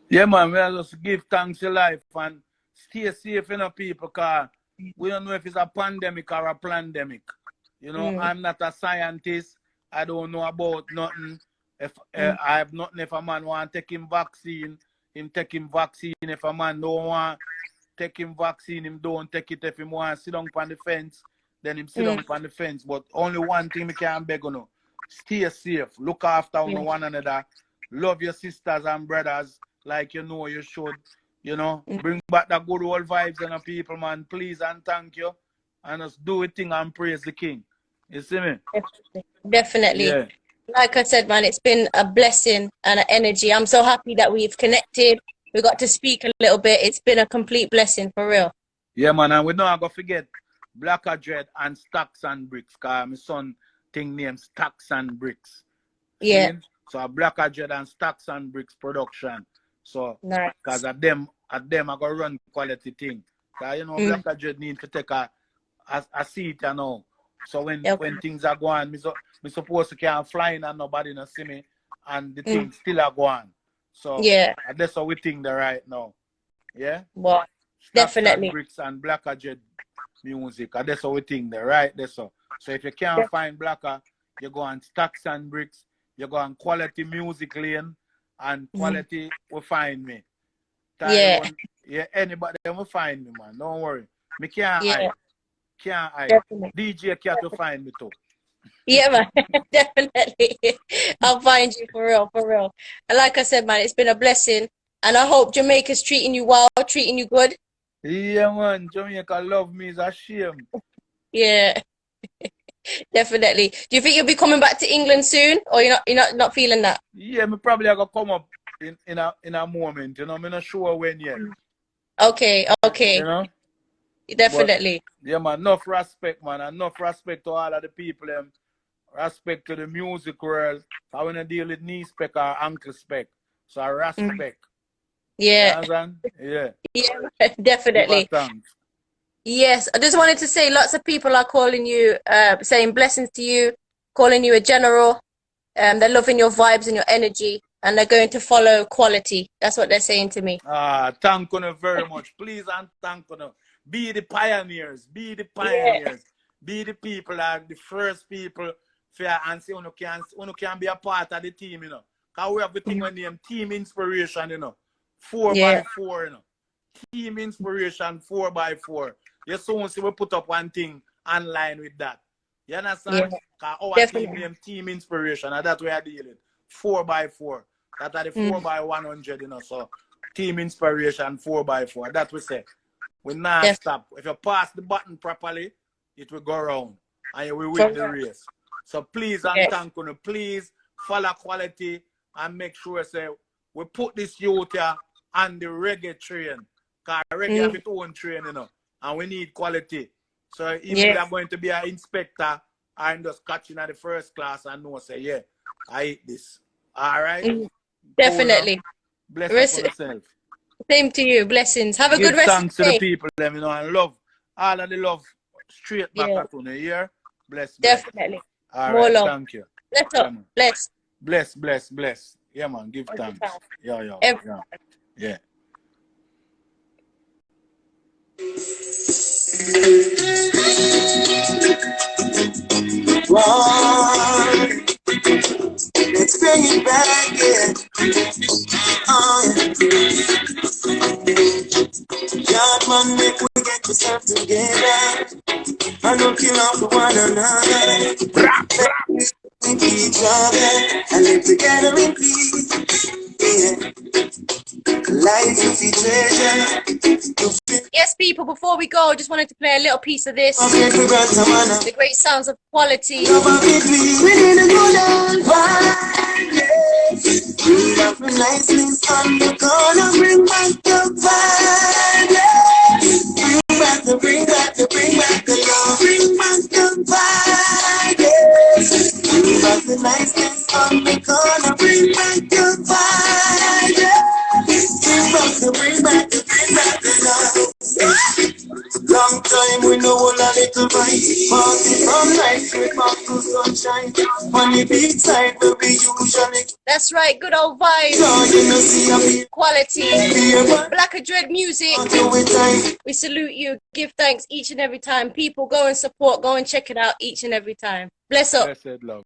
Speaker 2: Yeah, man, we just give thanks to life and stay safe, you know, people, because we don't know if it's a pandemic or a pandemic. You know, I'm not a scientist. I don't know about nothing. If I have nothing, if a man want to take him vaccine, him take him vaccine. If a man don't want, take him vaccine, him don't take it. If him want to sit down on the fence, then him sit down on the fence. But only one thing we can beg on you. Stay safe. Look after one another. Love your sisters and brothers like you know you should. You know, bring back the good old vibes and the people, man. Please and thank you. And just do a thing and praise the King. You see me?
Speaker 1: Definitely.
Speaker 2: Yeah.
Speaker 1: Like I said, man, it's been a blessing and an energy. I'm so happy that we've connected. We got to speak a little bit. It's been a complete blessing, for real.
Speaker 2: Yeah, man. And we not going to forget Blacker Dread and Stacks and Bricks. Because my son thing named Stacks and Bricks.
Speaker 1: Yeah.
Speaker 2: See? So Blacker Dread and Stacks and Bricks production. So,
Speaker 1: nice.
Speaker 2: Because at them I go run quality thing. Because, you know, Blacker Dread need to take a seat, you know. So when things are going, me supposed to can't fly in and nobody not see me, and the things still are going. So that's how we think the right now. Yeah?
Speaker 1: Well, definitely.
Speaker 2: And Bricks and Blacker Dread music. And that's how we think the right. That's so. So if you can't find Blacker, you go on Stacks and Bricks, you go on Quality Music Lane, and Quality will find me. Yeah, anybody will find me, man. Don't worry. Me can't hide. Can't hide. Definitely. DJ Kat to find me too.
Speaker 1: Yeah, man. Definitely. I'll find you for real, for real. And like I said, man, it's been a blessing. And I hope Jamaica's treating you well, treating you good.
Speaker 2: Yeah, man. Jamaica love me is a shame.
Speaker 1: Yeah. Definitely. Do you think you'll be coming back to England soon? Or you're not feeling that?
Speaker 2: Yeah, me probably gonna come up in a moment, you know. I'm not sure when yet.
Speaker 1: Okay.
Speaker 2: You know?
Speaker 1: Definitely.
Speaker 2: But, yeah, man, enough respect, man. Enough respect to all of the people. Respect to the music world. I want to deal with knee spec or ankle spec. So I respect.
Speaker 1: Yeah.
Speaker 2: Yeah.
Speaker 1: Yeah, definitely. Yes. I just wanted to say lots of people are calling you, saying blessings to you, calling you a general. They're loving your vibes and your energy. And they're going to follow quality. That's what they're saying to me.
Speaker 2: Thank you very much. Please and thank you. Be the pioneers. Be the pioneers. Yeah. Be the people like the first people fair and say you can be a part of the team, you know. Because we have the thing named Team Inspiration, you know. 4x4, you know. Team Inspiration 4x4. You soon see we put up one thing online with that. You understand? Because our team named Team Inspiration, and that's where I deal with. 4x4. That are the 4x100, you know. So Team Inspiration 4x4. That we say. We not stop. If you pass the button properly, it will go around and you will win the race. So please and thank you. Please follow quality and make sure say we put this youth here on the reggae train. Because reggae have its own train, you know. And we need quality. So if we are going to be an inspector, I'm just catching at the first class and know say, yeah, I eat this. All right?
Speaker 1: Definitely.
Speaker 2: Cool, bless yourself.
Speaker 1: Same to you. Blessings. Have a good rest of the day.
Speaker 2: Thanks to the people, you know, and love. All of the love straight back at you, hear? Bless.
Speaker 1: Definitely.
Speaker 2: All
Speaker 1: more
Speaker 2: right,
Speaker 1: love.
Speaker 2: thank you.
Speaker 1: Bless up.
Speaker 2: Bless. Yeah, man, give thanks. Yeah.
Speaker 3: Let's bring it back, yeah. God, man, make we get yourself together. And don't kill off one another. Thank each other and live together in peace. Yeah. Life is a treasure.
Speaker 1: Yes, people, before we go, I just wanted to play a little piece of this. The great sounds of quality.
Speaker 3: We need a good old vibe, yes. We have a nice place on the corner. Bring back the vibe, yes. Bring back the love. Bring back the vibe, yes. We have a nice place on the corner. Bring back the vibe, yes. Bring back the love. Long time we know all a little vibe. Party from night straight back to sunshine. On the beach side where we usually.
Speaker 1: That's right, good old vibes.
Speaker 3: So you know see a
Speaker 1: quality. Blacker Dread music. We salute you. Give thanks each and every time. People go and support. Go and check it out each and every time. Bless up.
Speaker 2: Blessed love.